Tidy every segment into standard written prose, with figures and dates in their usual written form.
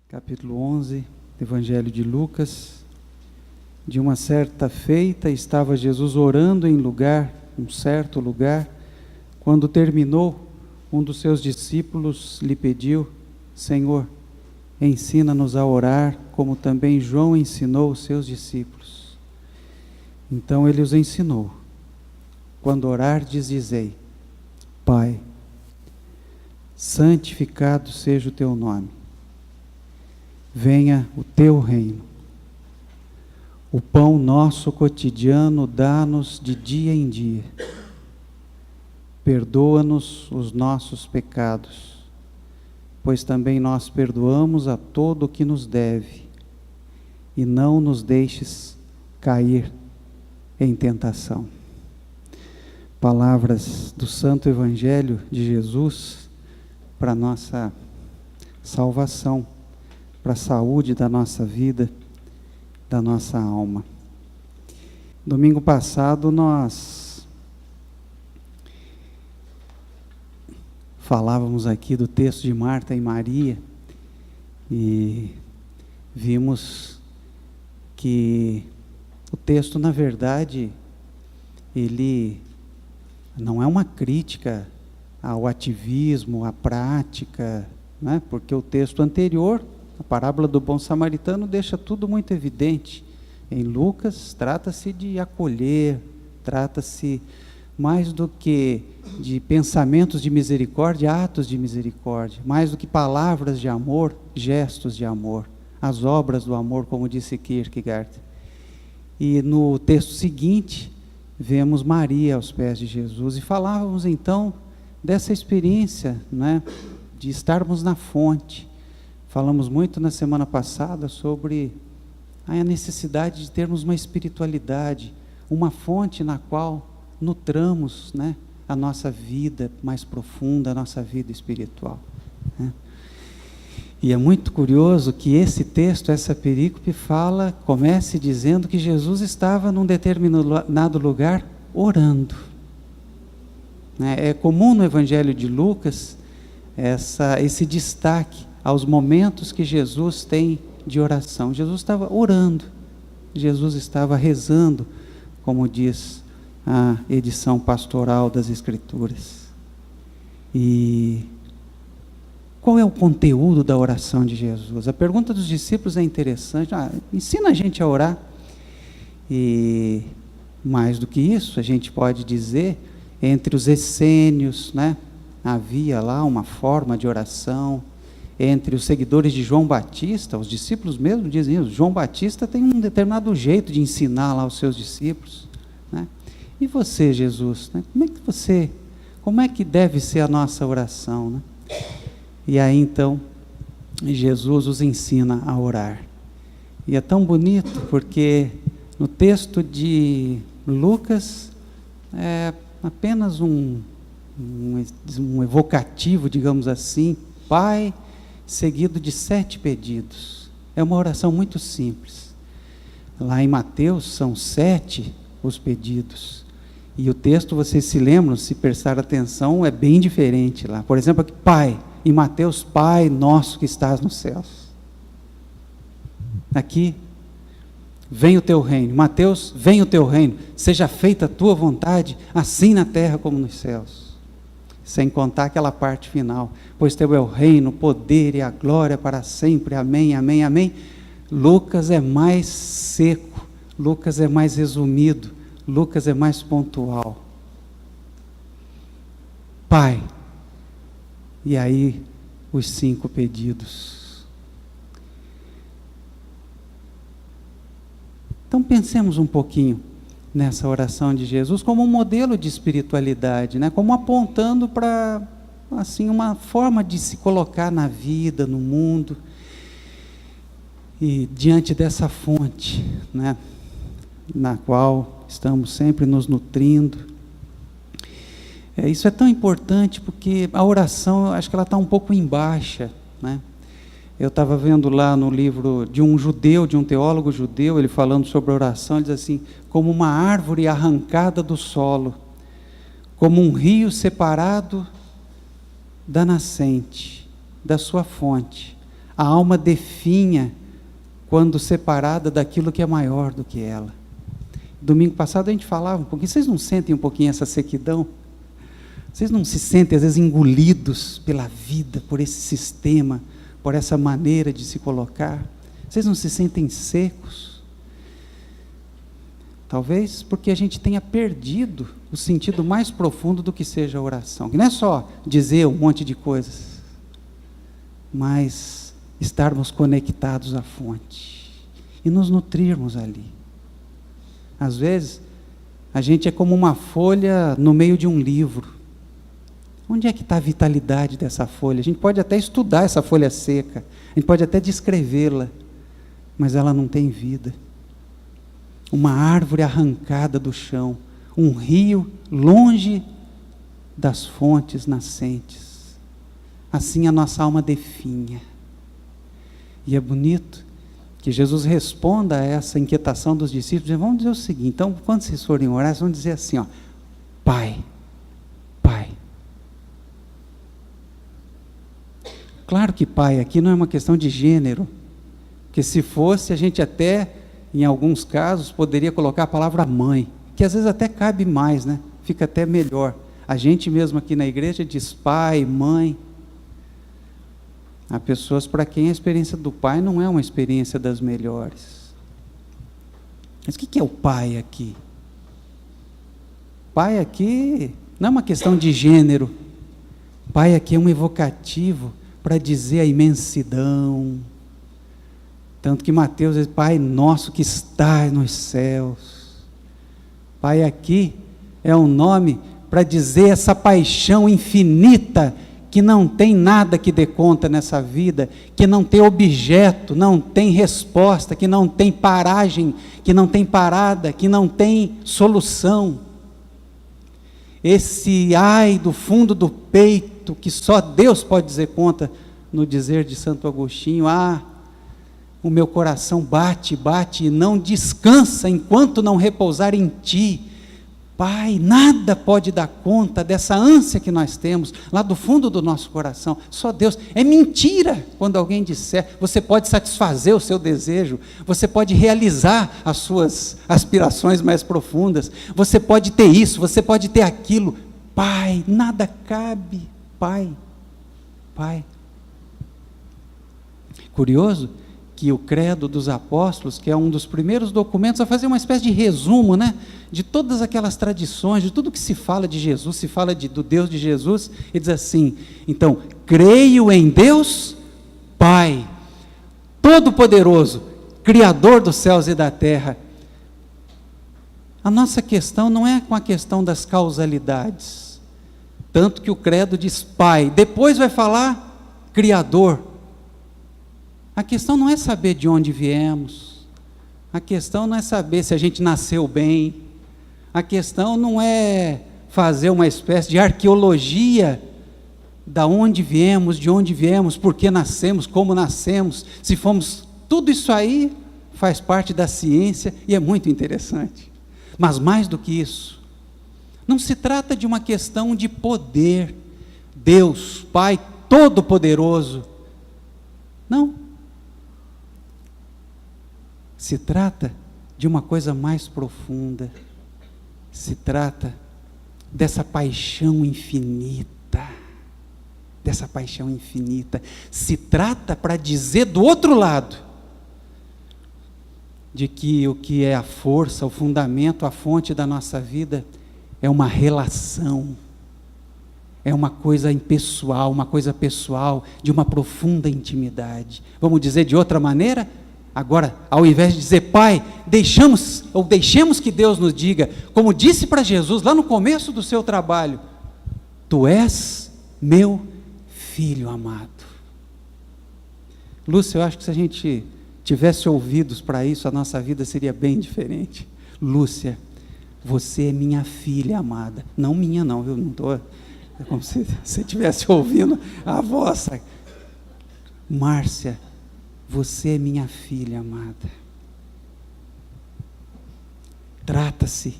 Capítulo 11 do Evangelho de Lucas. De uma certa feita, estava Jesus orando em um certo lugar. Quando terminou, um dos seus discípulos lhe pediu: Senhor, ensina-nos a orar, como também João ensinou os seus discípulos. Então ele os ensinou: quando orardes, dizei: Pai, santificado seja o teu nome. Venha o teu reino. O pão nosso cotidiano dá-nos de dia em dia. Perdoa-nos os nossos pecados, pois também nós perdoamos a todo o que nos deve. E não nos deixes cair em tentação. Palavras do Santo Evangelho de Jesus para a nossa salvação, para a saúde da nossa vida, da nossa alma. Domingo passado nós falávamos aqui do texto de Marta e Maria e vimos que o texto, na verdade, ele não é uma crítica ao ativismo, à prática, né? Porque o texto anterior, a parábola do bom samaritano, deixa tudo muito evidente. Em Lucas, trata-se de acolher, trata-se mais do que de pensamentos de misericórdia, atos de misericórdia, mais do que palavras de amor, gestos de amor, as obras do amor, como disse Kierkegaard. E no texto seguinte, vemos Maria aos pés de Jesus, e falávamos então dessa experiência, né, de estarmos na fonte. Falamos muito na semana passada sobre a necessidade de termos uma espiritualidade, uma fonte na qual nutramos, né, a nossa vida mais profunda, a nossa vida espiritual, né? E é muito curioso que esse texto, essa perícope comece dizendo que Jesus estava num determinado lugar orando, né? É comum no Evangelho de Lucas esse destaque aos momentos que Jesus tem de oração. Jesus estava orando, Jesus estava rezando, como diz a edição pastoral das Escrituras. E qual é o conteúdo da oração de Jesus? A pergunta dos discípulos é interessante. Ensina a gente a orar. E mais do que isso, a gente pode dizer, entre os essênios, né, havia lá uma forma de oração. Entre os seguidores de João Batista, os discípulos mesmo dizem isso: João Batista tem um determinado jeito de ensinar lá os seus discípulos, né? E você, Jesus, né? Como é que deve ser a nossa oração, né? E aí então Jesus os ensina a orar. E é tão bonito porque no texto de Lucas é apenas um evocativo, digamos assim, Pai, seguido de 7 pedidos. É uma oração muito simples. Lá em Mateus são 7 os pedidos. E o texto, vocês se lembram, se prestar atenção, é bem diferente lá. Por exemplo, aqui, Pai, em Mateus, Pai nosso que estás nos céus. Aqui, vem o teu reino. Mateus, vem o teu reino. Seja feita a tua vontade, assim na terra como nos céus. Sem contar aquela parte final: pois teu é o reino, o poder e a glória para sempre, amém, amém, amém. Lucas é mais seco, Lucas é mais resumido, Lucas é mais pontual. Pai, e aí os 5 pedidos. Então pensemos um pouquinho nessa oração de Jesus como um modelo de espiritualidade, né? Como apontando para assim, uma forma de se colocar na vida, no mundo, e diante dessa fonte, né, na qual estamos sempre nos nutrindo. Isso é tão importante porque a oração, eu acho que ela está um pouco em baixa, né? Eu estava vendo lá no livro de um judeu, de um teólogo judeu, ele falando sobre a oração, ele diz assim: como uma árvore arrancada do solo, como um rio separado da nascente, da sua fonte, A alma definha quando separada daquilo que é maior do que ela. Domingo passado a gente falava um pouquinho, vocês não sentem um pouquinho essa sequidão? Vocês não se sentem às vezes engolidos pela vida, por esse sistema, por essa maneira de se colocar? Vocês não se sentem secos? Talvez porque a gente tenha perdido o sentido mais profundo do que seja a oração, que não é só dizer um monte de coisas, mas estarmos conectados à fonte e nos nutrirmos ali. Às vezes, a gente é como uma folha no meio de um livro. Onde é que está a vitalidade dessa folha? A gente pode até estudar essa folha seca, a gente pode até descrevê-la, mas ela não tem vida. Uma árvore arrancada do chão, um rio longe das fontes nascentes. Assim a nossa alma definha. E é bonito que Jesus responda a essa inquietação dos discípulos, dizendo, vamos dizer o seguinte, então, quando vocês forem orar, vocês vão dizer assim, ó, Pai, Pai. Claro que Pai aqui não é uma questão de gênero, porque se fosse, a gente até, em alguns casos, poderia colocar a palavra mãe, que às vezes até cabe mais, né? Fica até melhor. A gente mesmo aqui na igreja diz pai, mãe. Há pessoas para quem a experiência do pai não é uma experiência das melhores. Mas o que é o pai aqui? Pai aqui não é uma questão de gênero. Pai aqui é um evocativo para dizer a imensidão. Tanto que Mateus diz, Pai nosso que estás nos céus. Pai aqui é um nome para dizer essa paixão infinita que não tem nada que dê conta nessa vida, que não tem objeto, não tem resposta, que não tem paragem, que não tem parada, que não tem solução. Esse ai do fundo do peito, que só Deus pode dizer conta, no dizer de Santo Agostinho, o meu coração bate, bate e não descansa enquanto não repousar em Ti. Pai, nada pode dar conta dessa ânsia que nós temos lá do fundo do nosso coração, só Deus. É mentira quando alguém disser, você pode satisfazer o seu desejo, você pode realizar as suas aspirações mais profundas, você pode ter isso, você pode ter aquilo. Pai, nada cabe, Pai, Pai. Curioso que o Credo dos Apóstolos, que é um dos primeiros documentos a fazer uma espécie de resumo, né, de todas aquelas tradições, de tudo que se fala de Jesus, se fala do Deus de Jesus, ele diz assim, então, creio em Deus, Pai, Todo-Poderoso, Criador dos céus e da terra. A nossa questão não é com a questão das causalidades, tanto que o Credo diz Pai, depois vai falar Criador. A questão não é saber de onde viemos, a questão não é saber se a gente nasceu bem, a questão não é fazer uma espécie de arqueologia da onde viemos, por que nascemos, como nascemos, se fomos, tudo isso aí faz parte da ciência e é muito interessante. Mas mais do que isso, não se trata de uma questão de poder, Deus, Pai Todo-Poderoso, não. Se trata de uma coisa mais profunda, se trata dessa paixão infinita, se trata para dizer do outro lado, de que o que é a força, o fundamento, a fonte da nossa vida, é uma relação, é uma coisa impessoal, uma coisa pessoal, de uma profunda intimidade. Vamos dizer de outra maneira? Agora, ao invés de dizer, Pai, deixemos que Deus nos diga, como disse para Jesus lá no começo do seu trabalho, Tu és meu filho amado. Lúcia, eu acho que se a gente tivesse ouvidos para isso, a nossa vida seria bem diferente. Lúcia, você é minha filha amada. Não minha não, eu não estou... É como se você estivesse ouvindo a voz. Márcia, você é minha filha amada. Trata-se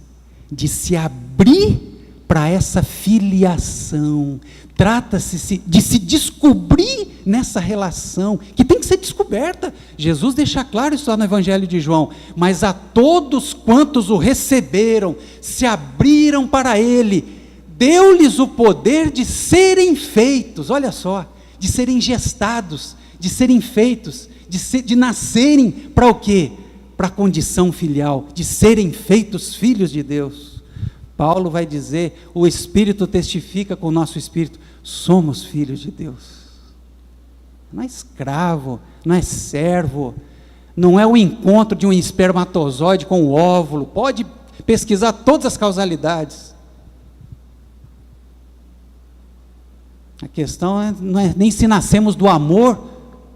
de se abrir para essa filiação. Trata-se de se descobrir nessa relação, que tem que ser descoberta. Jesus deixa claro isso lá no Evangelho de João. Mas a todos quantos o receberam, se abriram para ele, deu-lhes o poder de serem feitos, olha só, de serem gestados, de serem feitos, de nascerem para o quê? Para a condição filial, de serem feitos filhos de Deus. Paulo vai dizer, o Espírito testifica com o nosso Espírito, somos filhos de Deus. Não é escravo, não é servo, não é o encontro de um espermatozoide com o óvulo, pode pesquisar todas as causalidades. A questão não é nem se nascemos do amor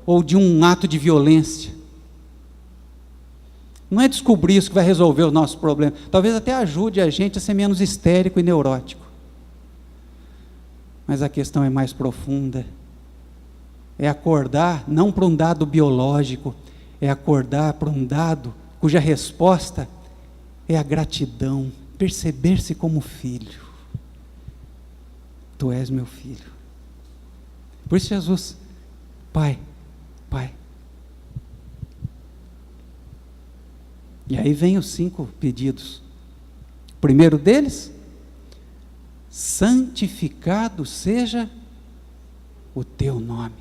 ou de um ato de violência. Não é descobrir isso que vai resolver o nosso problema. Talvez até ajude a gente a ser menos histérico e neurótico. Mas a questão é mais profunda. É acordar não para um dado biológico, é acordar para um dado cuja resposta é a gratidão, perceber-se como filho. Tu és meu filho. Por isso Jesus, Pai, Pai. E aí vem os 5 pedidos. O primeiro deles, santificado seja o teu nome.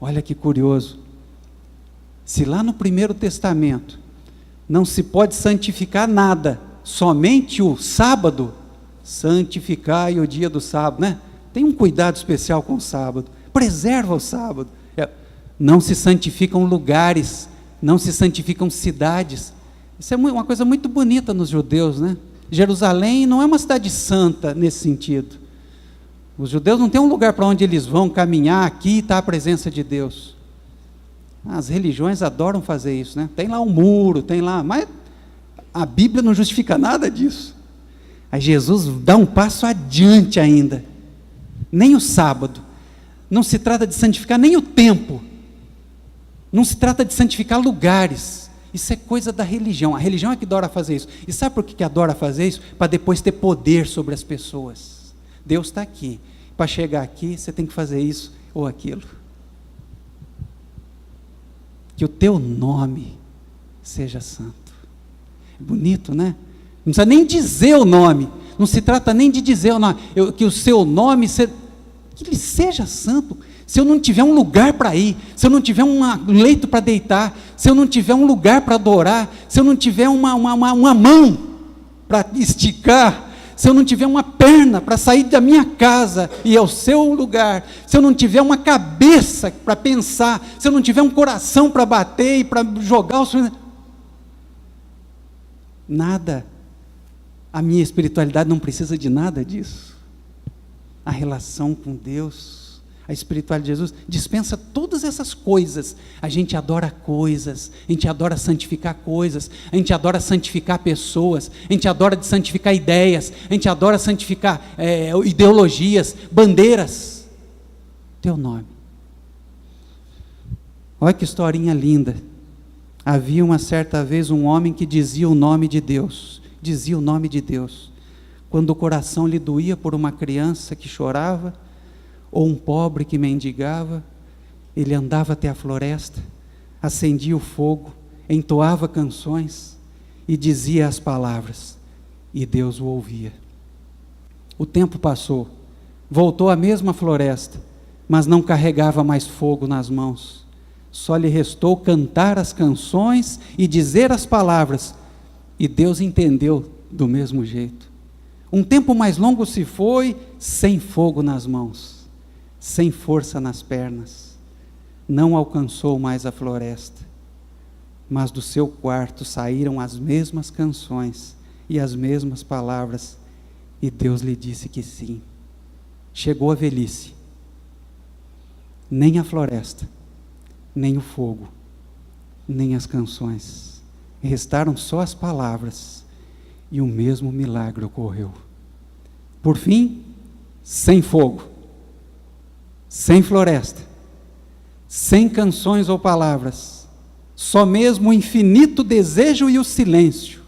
Olha que curioso. Se lá no Primeiro Testamento não se pode santificar nada, somente o sábado, santificai o dia do sábado, né? Tem um cuidado especial com o sábado, preserva o sábado. Não se santificam lugares, não se santificam cidades. Isso é uma coisa muito bonita nos judeus, né? Jerusalém não é uma cidade santa nesse sentido. Os judeus não têm um lugar para onde eles vão caminhar, aqui está a presença de Deus. As religiões adoram fazer isso, né? Tem lá um muro, tem lá, mas a Bíblia não justifica nada disso. Aí Jesus dá um passo adiante ainda. Nem o sábado. Não se trata de santificar nem o tempo. Não se trata de santificar lugares. Isso é coisa da religião. A religião é que adora fazer isso. E sabe por que adora fazer isso? Para depois ter poder sobre as pessoas. Deus está aqui. Para chegar aqui, você tem que fazer isso ou aquilo. Que o teu nome seja santo. É bonito, né? Não precisa nem dizer o nome. Não se trata nem de dizer o nome. Que o seu nome, que ele seja santo. Se eu não tiver um lugar para ir, se eu não tiver um leito para deitar, se eu não tiver um lugar para adorar, se eu não tiver uma mão para esticar, se eu não tiver uma perna para sair da minha casa e ir ao seu lugar, se eu não tiver uma cabeça para pensar, se eu não tiver um coração para bater e para jogar o Senhor, nada, a minha espiritualidade não precisa de nada disso. A relação com Deus, a espiritualidade de Jesus dispensa todas essas coisas. A gente adora coisas, a gente adora santificar coisas, a gente adora santificar pessoas, a gente adora santificar ideias, a gente adora santificar ideologias, bandeiras. Teu nome. Olha que historinha linda. Havia uma certa vez um homem que dizia o nome de Deus, quando o coração lhe doía por uma criança que chorava, ou um pobre que mendigava, ele andava até a floresta, acendia o fogo, entoava canções e dizia as palavras, e Deus o ouvia. O tempo passou, voltou à mesma floresta, mas não carregava mais fogo nas mãos, só lhe restou cantar as canções e dizer as palavras, e Deus entendeu do mesmo jeito. Um tempo mais longo se foi, sem fogo nas mãos, sem força nas pernas, não alcançou mais a floresta, mas do seu quarto saíram as mesmas canções e as mesmas palavras, e Deus lhe disse que sim. Chegou a velhice, nem a floresta, nem o fogo, nem as canções, restaram só as palavras, e o mesmo milagre ocorreu. Por fim, sem fogo, sem floresta, sem canções ou palavras, só mesmo o infinito desejo e o silêncio.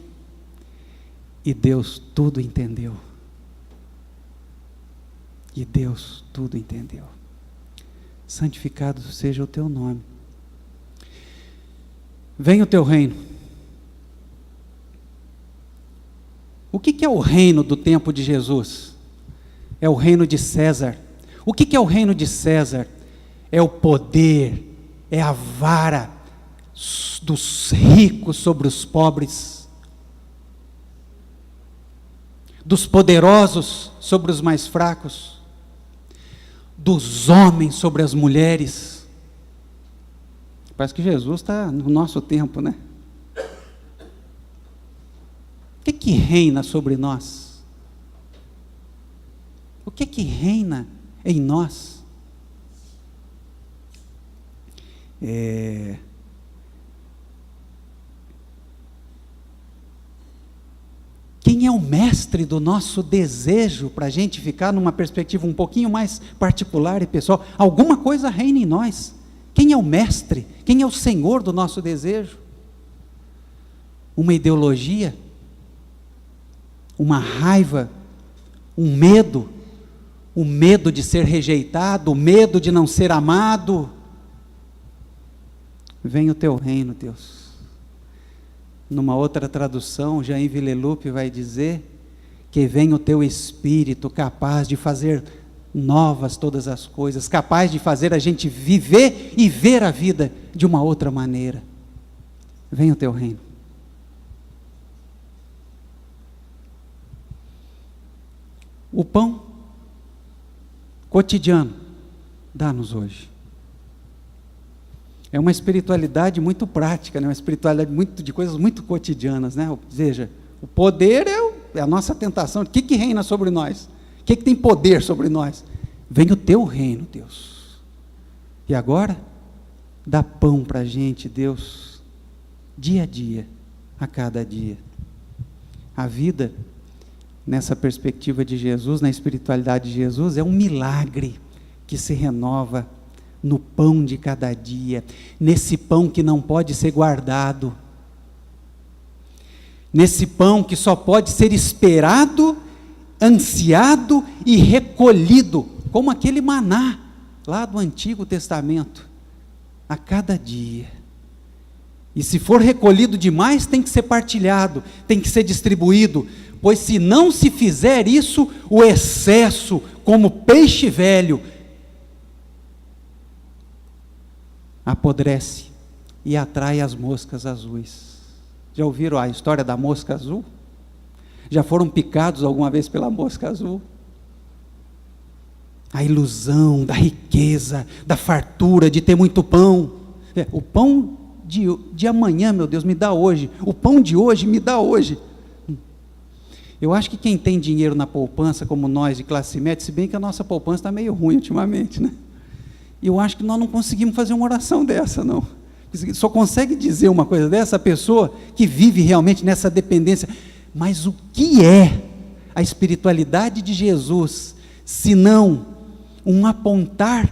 E Deus tudo entendeu. E Deus tudo entendeu. Santificado seja o teu nome. Venha o teu reino. O que é o reino do tempo de Jesus? É o reino de César. O que é o reino de César? É o poder, é a vara dos ricos sobre os pobres, dos poderosos sobre os mais fracos, dos homens sobre as mulheres. Parece que Jesus está no nosso tempo, né? O que reina sobre nós? O que reina em nós? Quem é o mestre do nosso desejo, para a gente ficar numa perspectiva um pouquinho mais particular e pessoal? Alguma coisa reina em nós. Quem é o mestre? Quem é o senhor do nosso desejo? Uma ideologia? Uma raiva? Um medo? O medo de ser rejeitado? O medo de não ser amado? Venha o teu reino, Deus. Numa outra tradução, Jean Villelup vai dizer que venha o teu Espírito capaz de fazer novas todas as coisas, capaz de fazer a gente viver e ver a vida de uma outra maneira. Venha o teu reino. O pão cotidiano, dá-nos hoje. É uma espiritualidade muito prática, né? Uma espiritualidade de coisas muito cotidianas, né? Ou seja, o poder é a nossa tentação. O que reina sobre nós? O que tem poder sobre nós? Vem o teu reino, Deus. E agora, dá pão para a gente, Deus, dia a dia, a cada dia. A vida, nessa perspectiva de Jesus, na espiritualidade de Jesus, é um milagre que se renova no pão de cada dia, nesse pão que não pode ser guardado, nesse pão que só pode ser esperado, ansiado e recolhido, como aquele maná lá do Antigo Testamento, a cada dia. E se for recolhido demais, tem que ser partilhado, tem que ser distribuído, pois se não se fizer isso, o excesso, como peixe velho, apodrece e atrai as moscas azuis. Já ouviram a história da mosca azul? Já foram picados alguma vez pela mosca azul? A ilusão da riqueza, da fartura, de ter muito pão. O pão de amanhã, meu Deus, me dá hoje. O pão de hoje me dá hoje. Eu acho que quem tem dinheiro na poupança, como nós de classe média, se bem que a nossa poupança está meio ruim ultimamente, né? Eu acho que nós não conseguimos fazer uma oração dessa, não. Só consegue dizer uma coisa dessa a pessoa que vive realmente nessa dependência. Mas o que é a espiritualidade de Jesus, se não um apontar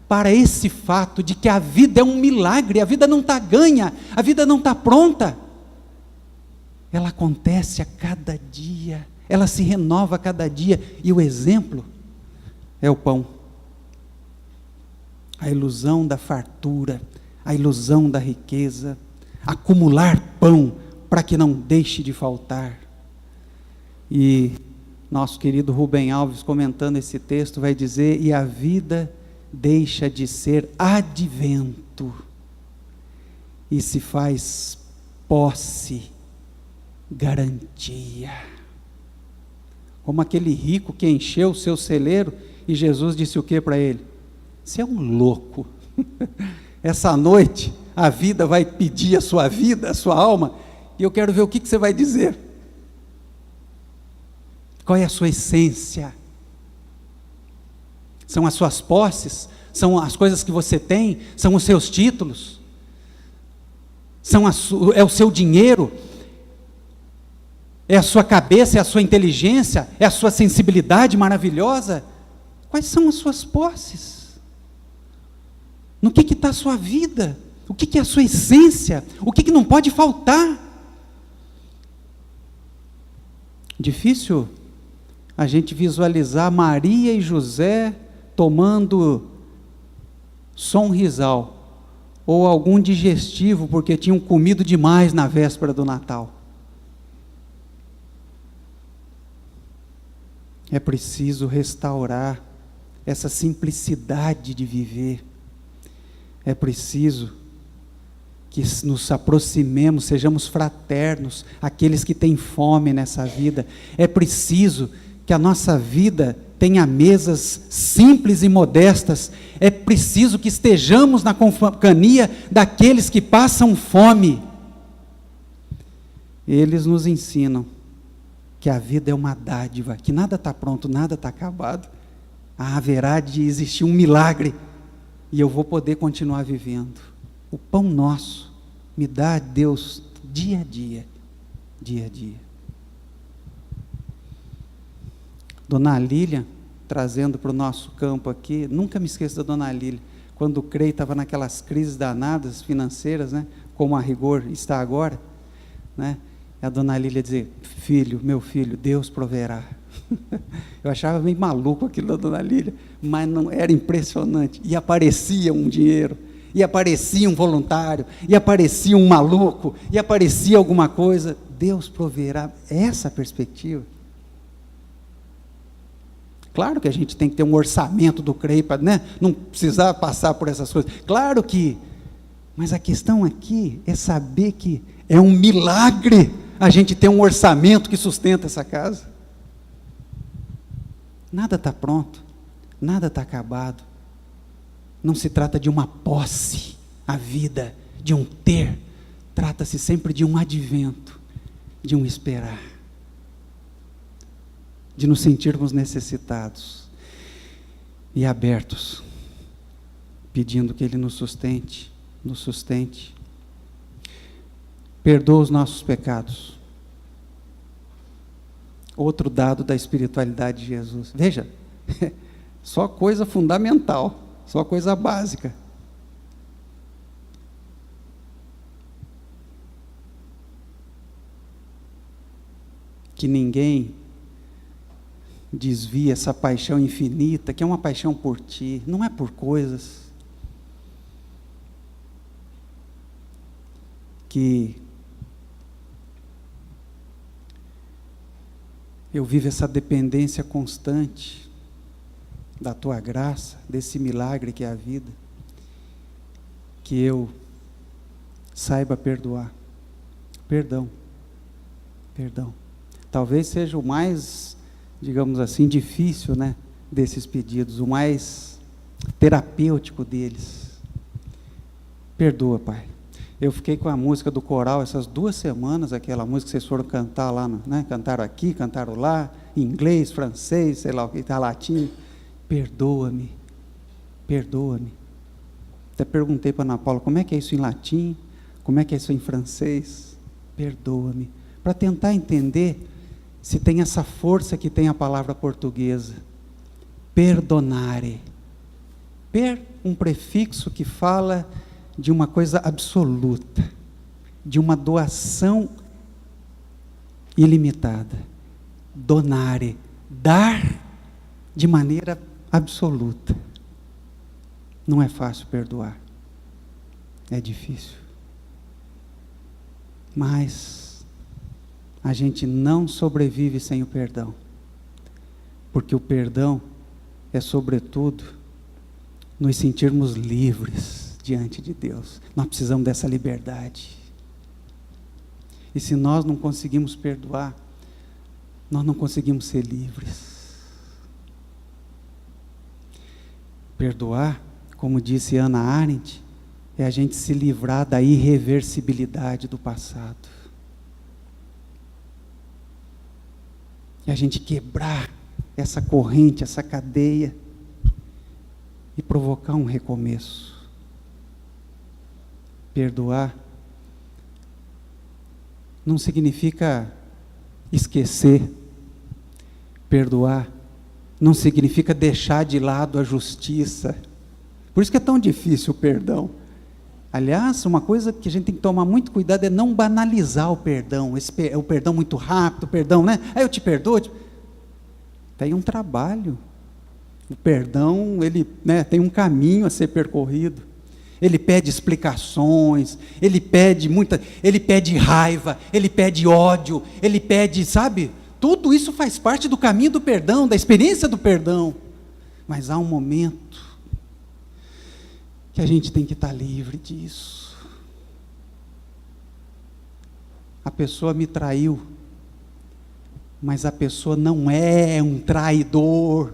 para esse fato de que a vida é um milagre, a vida não está ganha, a vida não está pronta. Ela acontece a cada dia, ela se renova a cada dia, e o exemplo é o pão. A ilusão da fartura, a ilusão da riqueza, acumular pão para que não deixe de faltar. E nosso querido Rubem Alves, comentando esse texto, vai dizer: e a vida deixa de ser advento e se faz posse, garantia. Como aquele rico que encheu o seu celeiro e Jesus disse o que para ele? Você é um louco. Essa noite a vida vai pedir a sua vida, a sua alma, e eu quero ver o que você vai dizer. Qual é a sua essência? São as suas posses? São as coisas que você tem? São os seus títulos? É o seu dinheiro? É a sua cabeça? É a sua inteligência? É a sua sensibilidade maravilhosa? Quais são as suas posses? No que está a sua vida? O que é a sua essência? O que não pode faltar? Difícil a gente visualizar Maria e José tomando Sonrisal ou algum digestivo porque tinham comido demais na véspera do Natal. É preciso restaurar essa simplicidade de viver. É preciso que nos aproximemos, sejamos fraternos, aqueles que têm fome nessa vida. É preciso que a nossa vida tenha mesas simples e modestas. É preciso que estejamos na companhia daqueles que passam fome. Eles nos ensinam que a vida é uma dádiva, que nada está pronto, nada está acabado. Haverá de existir um milagre e eu vou poder continuar vivendo. O pão nosso me dá, Deus, dia a dia, dia a dia. Dona Lília, trazendo para o nosso campo aqui, nunca me esqueço da Dona Lília, quando o CREI estava naquelas crises danadas financeiras, né, como a rigor está agora, né, a Dona Lília dizia: filho, meu filho, Deus proverá. Eu achava meio maluco aquilo da Dona Lília, mas não era impressionante, e aparecia um dinheiro, e aparecia um voluntário, e aparecia um maluco, e aparecia alguma coisa, Deus proverá. Essa perspectiva. Claro que a gente tem que ter um orçamento do CREI para, né, não precisar passar por essas coisas, claro que, mas a questão aqui é saber que é um milagre a gente ter um orçamento que sustenta essa casa. Nada está pronto, nada está acabado, não se trata de uma posse, a vida, de um ter, trata-se sempre de um advento, de um esperar, de nos sentirmos necessitados e abertos, pedindo que Ele nos sustente, perdoa os nossos pecados. Outro dado da espiritualidade de Jesus, veja, só coisa fundamental, só coisa básica. Que ninguém desvie essa paixão infinita, que é uma paixão por ti, não é por coisas. Que eu vivo essa dependência constante da tua graça, desse milagre que é a vida, que eu saiba perdoar. Perdão. Talvez seja o mais, digamos assim, difícil, né, desses pedidos, o mais terapêutico deles. Perdoa, Pai. Eu fiquei com a música do coral essas 2 semanas, aquela música que vocês foram cantar lá, né? Cantaram aqui, cantaram lá, em inglês, francês, sei lá o que, está latim. Perdoa-me. Até perguntei para a Ana Paula, como é que é isso em latim? Como é que é isso em francês? Perdoa-me. Para tentar entender se tem essa força que tem a palavra portuguesa. Perdonare. Um prefixo que fala de uma coisa absoluta, de uma doação ilimitada. Donare, dar de maneira absoluta. Não é fácil perdoar, é difícil, mas a gente não sobrevive sem o perdão, porque o perdão é sobretudo nos sentirmos livres diante de Deus. Nós precisamos dessa liberdade. E se nós não conseguimos perdoar, nós não conseguimos ser livres. Perdoar, como disse Hannah Arendt, é a gente se livrar da irreversibilidade do passado. É a gente quebrar essa corrente, essa cadeia e provocar um recomeço. Perdoar não significa esquecer. Perdoar não significa deixar de lado a justiça. Por isso que é tão difícil o perdão. Aliás, uma coisa que a gente tem que tomar muito cuidado é não banalizar o perdão, o perdão muito rápido, o perdão, né? Aí eu te perdoo. Tem um trabalho. O perdão, ele, né, tem um caminho a ser percorrido. Ele pede explicações, ele pede raiva, ele pede ódio, ele pede, sabe? Tudo isso faz parte do caminho do perdão, da experiência do perdão. Mas há um momento que a gente tem que estar livre disso. A pessoa me traiu, mas a pessoa não é um traidor.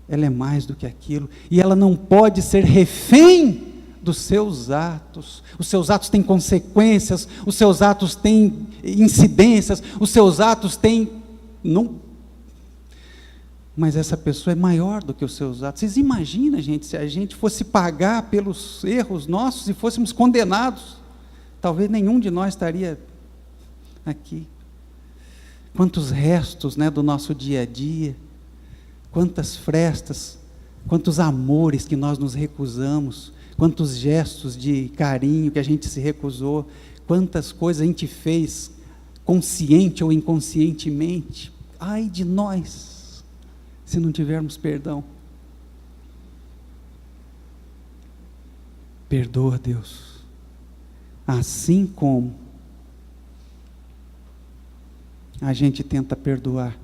Ela é mais do que aquilo, e ela não pode ser refém dos seus atos. Os seus atos têm consequências, os seus atos têm incidências, os seus atos têm... Mas essa pessoa é maior do que os seus atos. Vocês imaginam, gente, se a gente fosse pagar pelos erros nossos e fôssemos condenados, talvez nenhum de nós estaria aqui. Quantos restos, né, do nosso dia a dia, quantas frestas, quantos amores que nós nos recusamos, quantos gestos de carinho que a gente se recusou, quantas coisas a gente fez, consciente ou inconscientemente. Ai de nós, se não tivermos perdão. Perdoa, Deus, assim como a gente tenta perdoar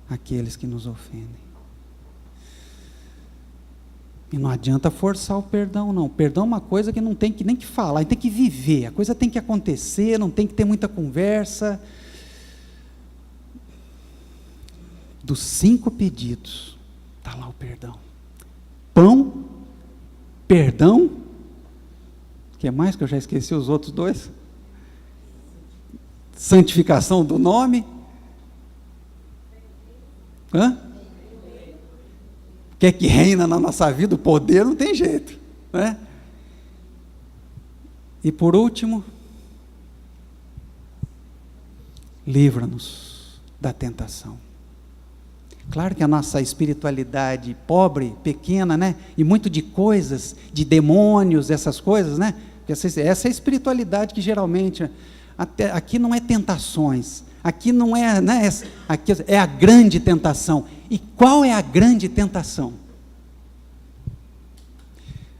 aqueles que nos ofendem. E não adianta forçar o perdão, não. O perdão é uma coisa que não tem que nem que falar, tem que viver. A coisa tem que acontecer, não tem que ter muita conversa. Dos 5 pedidos, está lá o perdão. Pão, perdão, o que mais que eu já esqueci os outros 2? Santificação do nome. O que é que reina na nossa vida? O poder não tem jeito, né? E por último, livra-nos da tentação. Claro que a nossa espiritualidade pobre, pequena, né? E muito de coisas, de demônios, essas coisas, né? Porque essa é a espiritualidade que geralmente, até, aqui não é tentações, aqui não é, né? Aqui é a grande tentação. E qual é a grande tentação?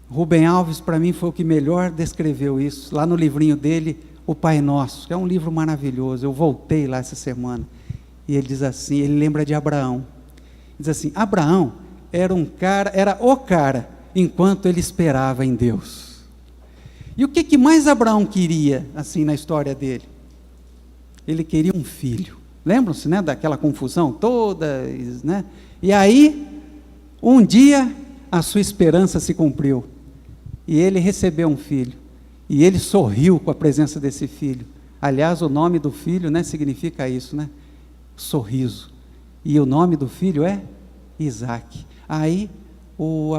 Rubem Alves, para mim, foi o que melhor descreveu isso, lá no livrinho dele, O Pai Nosso, que é um livro maravilhoso. Eu voltei lá essa semana, e ele diz assim, ele lembra de Abraão. Diz assim, Abraão era o cara, enquanto ele esperava em Deus. E o que mais Abraão queria, assim, na história dele? Ele queria um filho. Lembram-se, né, daquela confusão toda, né? E aí, um dia, a sua esperança se cumpriu. E ele recebeu um filho. E ele sorriu com a presença desse filho. Aliás, o nome do filho, né, significa isso, né? Sorriso. E o nome do filho é Isaac. Aí, o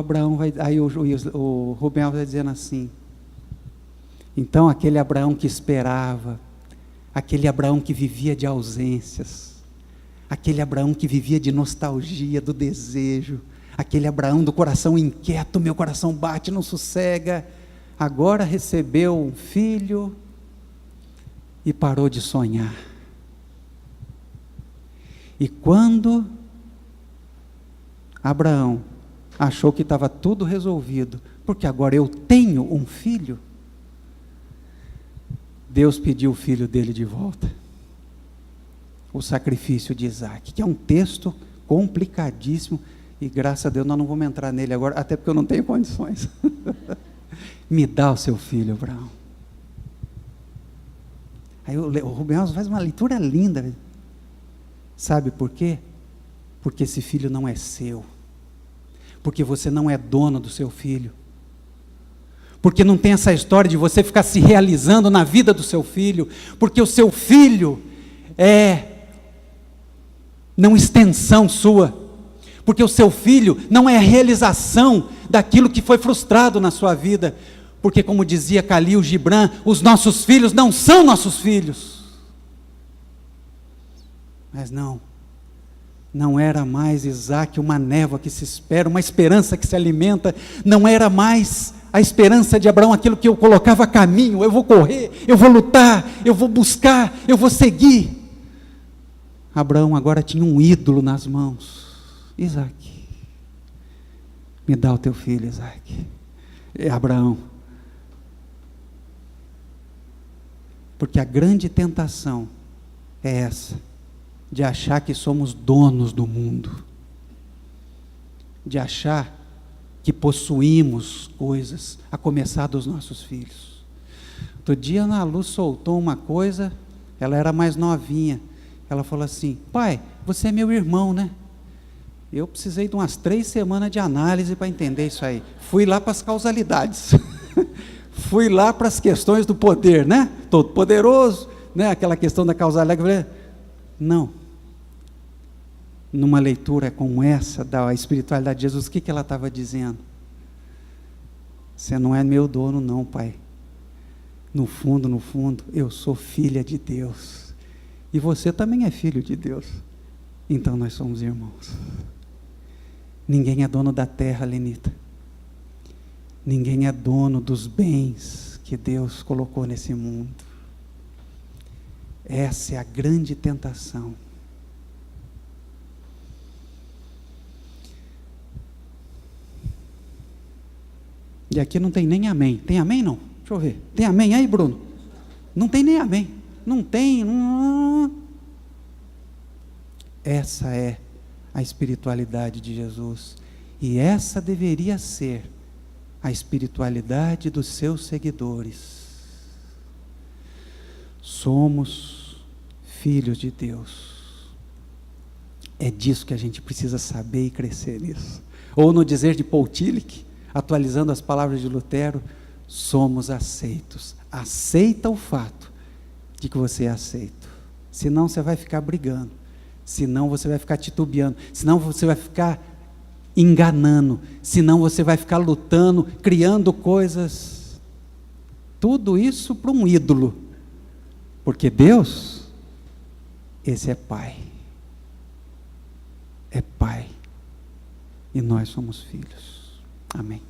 Rubem Alves vai dizendo assim, então aquele Abraão que esperava, aquele Abraão que vivia de ausências, aquele Abraão que vivia de nostalgia, do desejo, aquele Abraão do coração inquieto, meu coração bate, não sossega, agora recebeu um filho e parou de sonhar. E quando Abraão achou que estava tudo resolvido, porque agora eu tenho um filho, Deus pediu o filho dele de volta. O sacrifício de Isaac, que é um texto complicadíssimo, e graças a Deus nós não vamos entrar nele agora, até porque eu não tenho condições. Me dá o seu filho, Abraão. Aí o Rubem Alves faz uma leitura linda. Sabe por quê? Porque esse filho não é seu. Porque você não é dono do seu filho. Porque não tem essa história de você ficar se realizando na vida do seu filho. Porque o seu filho é não extensão sua. Porque o seu filho não é a realização daquilo que foi frustrado na sua vida. Porque, como dizia Khalil Gibran, os nossos filhos não são nossos filhos. Mas não era mais Isaac uma névoa que se espera, uma esperança que se alimenta, não era mais a esperança de Abraão, aquilo que eu colocava a caminho, eu vou correr, eu vou lutar, eu vou buscar, eu vou seguir. Abraão agora tinha um ídolo nas mãos. Isaque, me dá o teu filho, Isaque. Abraão. Porque a grande tentação é essa, de achar que somos donos do mundo, de achar que possuímos coisas, a começar dos nossos filhos. Outro dia a Ana Lu soltou uma coisa, ela era mais novinha, ela falou assim: pai, você é meu irmão, né? Eu precisei de umas 3 semanas de análise para entender isso aí. Fui lá para as causalidades, fui lá para as questões do poder, né? Todo poderoso, né? Aquela questão da causalidade. Não. Numa leitura como essa da espiritualidade de Jesus, o que ela estava dizendo? Você não é meu dono não, pai. No fundo, eu sou filha de Deus. E você também é filho de Deus. Então nós somos irmãos. Ninguém é dono da terra, Lenita. Ninguém é dono dos bens que Deus colocou nesse mundo. Essa é a grande tentação. E aqui não tem nem amém. Tem amém não? Deixa eu ver. Tem amém aí, Bruno? Não tem nem amém. Não tem. Essa é a espiritualidade de Jesus. E essa deveria ser a espiritualidade dos seus seguidores. Somos filhos de Deus. É disso que a gente precisa saber e crescer nisso. Ou no dizer de Paul Tillich, atualizando as palavras de Lutero, somos aceitos. Aceita o fato de que você é aceito. Senão você vai ficar brigando. Senão você vai ficar titubeando. Senão você vai ficar enganando. Senão você vai ficar lutando, criando coisas. Tudo isso para um ídolo. Porque Deus, esse é Pai. É Pai. E nós somos filhos. Amém.